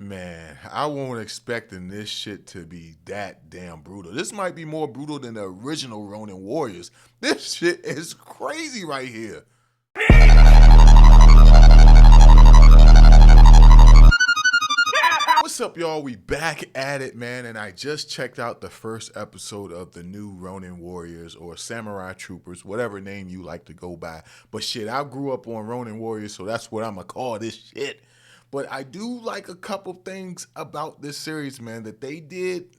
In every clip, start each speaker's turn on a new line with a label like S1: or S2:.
S1: Man, I won't expecting this shit to be that damn brutal. This might be more brutal than the original Ronin Warriors. This shit is crazy right here. What's up, y'all? We back at it, man, and I just checked out the first episode of the new Ronin Warriors or Samurai Troopers, whatever name you like to go by. But shit, I grew up on Ronin Warriors, so that's what I'm gonna call this shit. But I do like a couple things about this series, man, that they did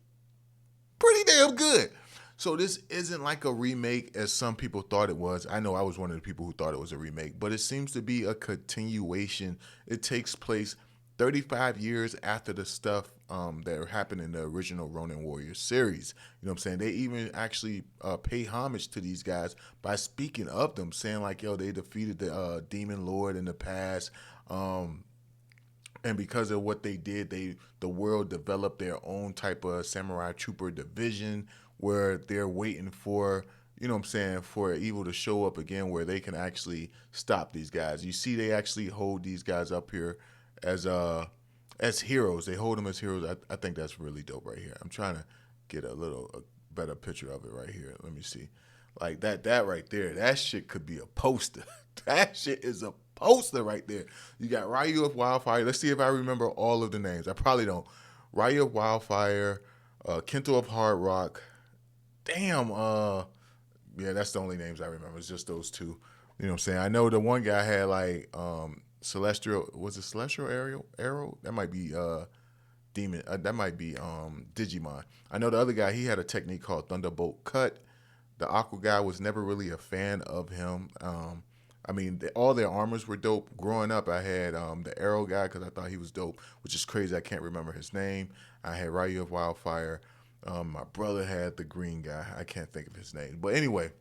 S1: pretty damn good. So this isn't like a remake as some people thought it was. I know I was one of the people who thought it was a remake, but it seems to be a continuation. It takes place 35 years after the stuff that happened in the original Ronin Warriors series. You know what I'm saying? They even actually pay homage to these guys by speaking of them, saying like, yo, they defeated the Demon Lord in the past. And because of what they did, the world developed their own type of samurai trooper division where they're waiting for, you know what I'm saying, for evil to show up again where they can actually stop these guys. You see, they actually hold these guys up here as heroes. They hold them as heroes. I think that's really dope right here. I'm trying to get a better picture of it right here. Let me see. Like that right there. That shit could be a poster. That shit is a poster right there. You got Ryu of Wildfire. Let's see if I remember all of the names. I probably don't. Ryu of Wildfire, Kento of Hard Rock. Damn, yeah, that's the only names I remember. It's just those two. You know what I'm saying? I know the one guy had like Celestial, was it Celestial Arrow? That might be Demon. That might be Digimon. I know the other guy, he had a technique called Thunderbolt Cut. The Aqua guy was never really a fan of him. I mean, all their armors were dope. Growing up, I had the Arrow guy because I thought he was dope, which is crazy. I can't remember his name. I had Ryu of Wildfire. My brother had the green guy. I can't think of his name. But anyway,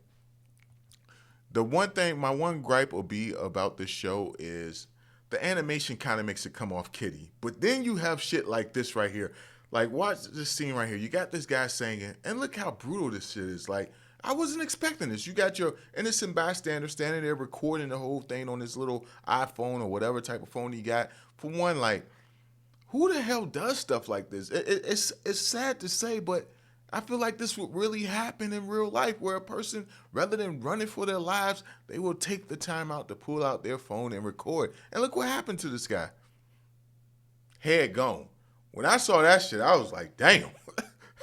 S1: the one thing, my one gripe will be about this show is the animation kind of makes it come off kiddie. But then you have shit like this right here. Like, watch this scene right here. You got this guy singing, and look how brutal this shit is. Like, I wasn't expecting this. You got your innocent bystander standing there recording the whole thing on this little iPhone or whatever type of phone he got. For one, like, who the hell does stuff like this? It's sad to say, but I feel like this would really happen in real life where a person, rather than running for their lives, they will take the time out to pull out their phone and record. And look what happened to this guy. Head gone. When I saw that shit, I was like, damn.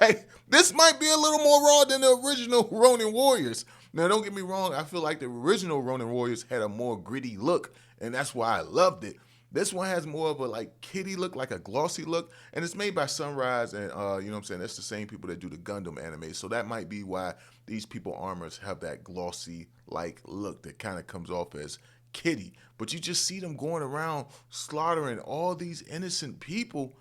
S1: Hey, this might be a little more raw than the original Ronin Warriors. Now, don't get me wrong. I feel like the original Ronin Warriors had a more gritty look, and that's why I loved it. This one has more of a like kitty look, like a glossy look, and it's made by Sunrise, and you know what I'm saying. That's the same people that do the Gundam anime, so that might be why these people armors have that glossy like look that kind of comes off as kitty. But you just see them going around slaughtering all these innocent people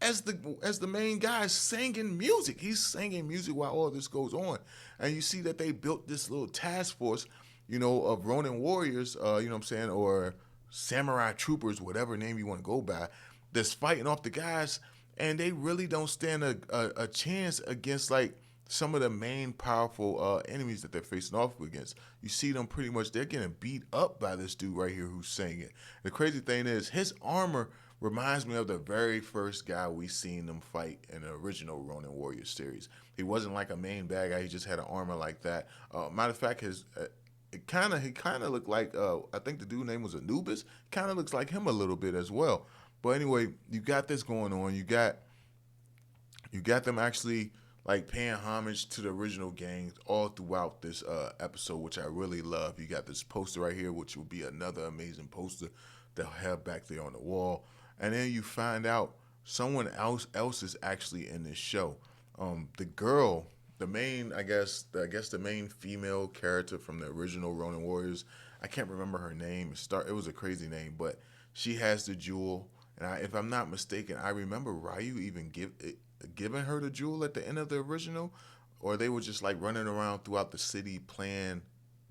S1: as the main guy is singing music. He's singing music while all this goes on. And you see that they built this little task force, you know, of Ronin Warriors, you know what I'm saying, or Samurai Troopers, whatever name you want to go by, that's fighting off the guys, and they really don't stand a chance against like some of the main powerful enemies that they're facing off against. You see them pretty much, they're getting beat up by this dude right here who's singing. The crazy thing is, his armor reminds me of the very first guy we seen them fight in the original Ronin Warriors series. He wasn't like a main bad guy. He just had an armor like that. Matter of fact, his he kind of looked like I think the dude name was Anubis. Kind of looks like him a little bit as well. But anyway, you got this going on. You got them actually like paying homage to the original games all throughout this episode, which I really love. You got this poster right here, which will be another amazing poster they'll have back there on the wall. And then you find out someone else is actually in this show. The girl, the main, the main female character from the original Ronin Warriors. I can't remember her name. It was a crazy name, but she has the jewel. And if I'm not mistaken, I remember Ryu even giving her the jewel at the end of the original, or they were just like running around throughout the city playing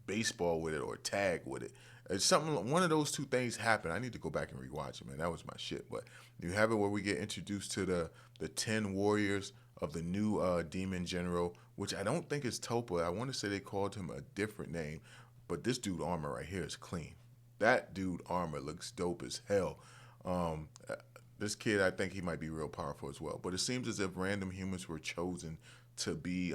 S1: baseball with it or tag with it. It's something. One of those two things happened. I need to go back and rewatch it, man. That was my shit. But you have it where we get introduced to the 10 warriors of the new demon general, which I don't think is Topa. I want to say they called him a different name, but this dude armor right here is clean. That dude armor looks dope as hell. This kid, I think he might be real powerful as well. But it seems as if random humans were chosen to be,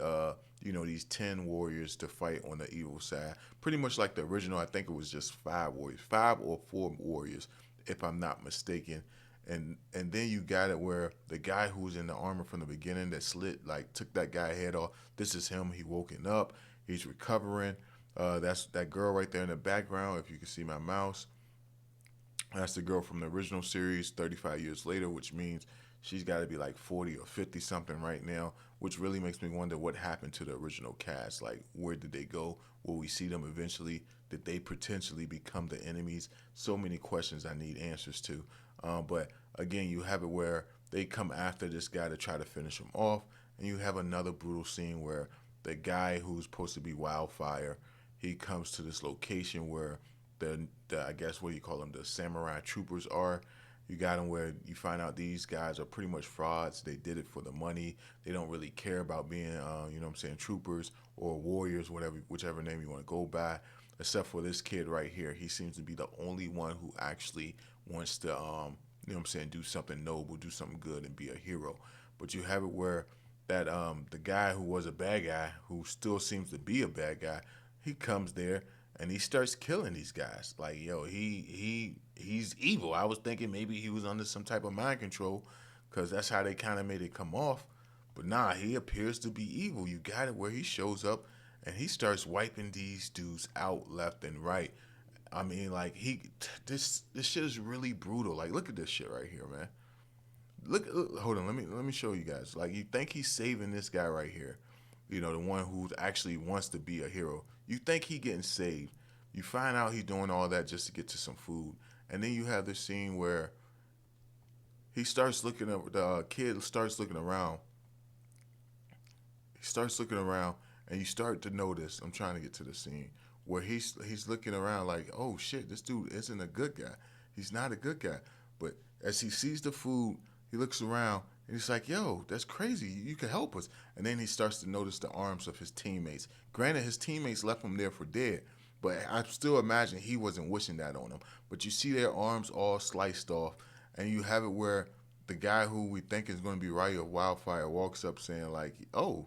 S1: these 10 warriors to fight on the evil side. Pretty much like the original. I think it was just 5 warriors, 5 or 4 warriors, if I'm not mistaken. And then you got it where the guy who was in the armor from the beginning that took that guy head off. This is him. He woken up. He's recovering. That's that girl right there in the background. If you can see my mouse, that's the girl from the original series, 35 years later, which means she's got to be like 40 or 50 something right now, which really makes me wonder what happened to the original cast. Like, where did they go? Will we see them eventually? Did they potentially become the enemies? So many questions I need answers to. But again, you have it where they come after this guy to try to finish him off, and you have another brutal scene where the guy who's supposed to be Wildfire, he comes to this location where the I guess what do you call them, the Samurai Troopers are. You got them where you find out these guys are pretty much frauds. They did it for the money. They don't really care about being, troopers or warriors, whichever name you want to go by. Except for this kid right here, he seems to be the only one who actually wants to, do something noble, do something good, and be a hero. But you have it where that the guy who was a bad guy, who still seems to be a bad guy, he comes there and he starts killing these guys. Like, yo, he's evil. I was thinking maybe he was under some type of mind control, because that's how they kind of made it come off. But nah, he appears to be evil. You got it where he shows up and he starts wiping these dudes out left and right. I mean, like, this shit is really brutal. Like, look at this shit right here, man. Hold on, let me show you guys. Like, you think he's saving this guy right here, the one who actually wants to be a hero. You think he getting saved. You find out he's doing all that just to get to some food. And then you have this scene where he starts looking up, the kid starts looking around. He starts looking around, and you start to notice, I'm trying to get to the scene, where he's looking around like, oh shit, this dude isn't a good guy. He's not a good guy. But as he sees the food, he looks around, and he's like, yo, that's crazy. You can help us. And then he starts to notice the arms of his teammates. Granted, his teammates left him there for dead, but I still imagine he wasn't wishing that on them. But you see their arms all sliced off, and you have it where the guy who we think is going to be Raya Wildfire walks up saying like, you're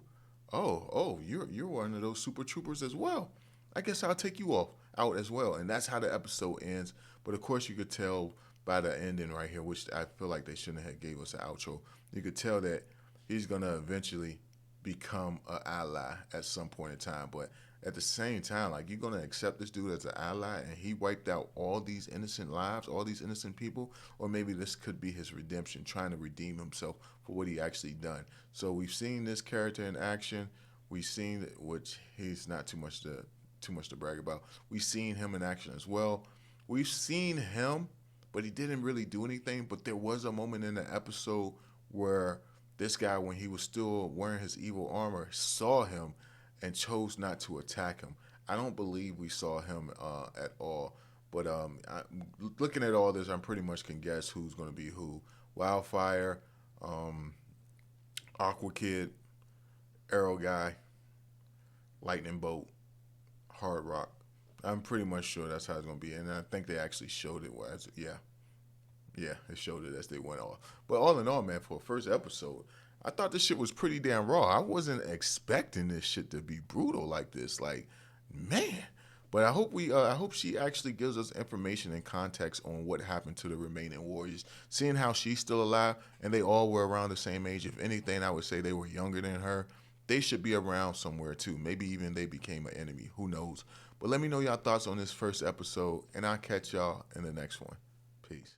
S1: one of those super troopers as well. I guess I'll take you out as well. And that's how the episode ends. But of course you could tell by the ending right here, which I feel like they shouldn't have gave us an outro. You could tell that he's gonna eventually become an ally at some point in time. But at the same time, like, you're gonna accept this dude as an ally and he wiped out all these innocent lives, all these innocent people, or maybe this could be his redemption, trying to redeem himself for what he actually done. So we've seen this character in action. We've seen, which he's not too much to brag about. We've seen him in action as well. We've seen him, but he didn't really do anything. But there was a moment in the episode where this guy, when he was still wearing his evil armor, saw him and chose not to attack him. I don't believe we saw him at all. But looking at all this, I pretty much can guess who's going to be who. Wildfire, Aqua Kid, Arrow Guy, Lightning Bolt, Hard Rock. I'm pretty much sure that's how it's going to be. And I think they actually showed it. Yeah, they showed it as they went off. But all in all, man, for a first episode, I thought this shit was pretty damn raw. I wasn't expecting this shit to be brutal like this. Like, man. But I hope she actually gives us information and context on what happened to the remaining warriors. Seeing how she's still alive and they all were around the same age. If anything, I would say they were younger than her. They should be around somewhere too. Maybe even they became an enemy. Who knows? But let me know y'all thoughts on this first episode, and I'll catch y'all in the next one. Peace.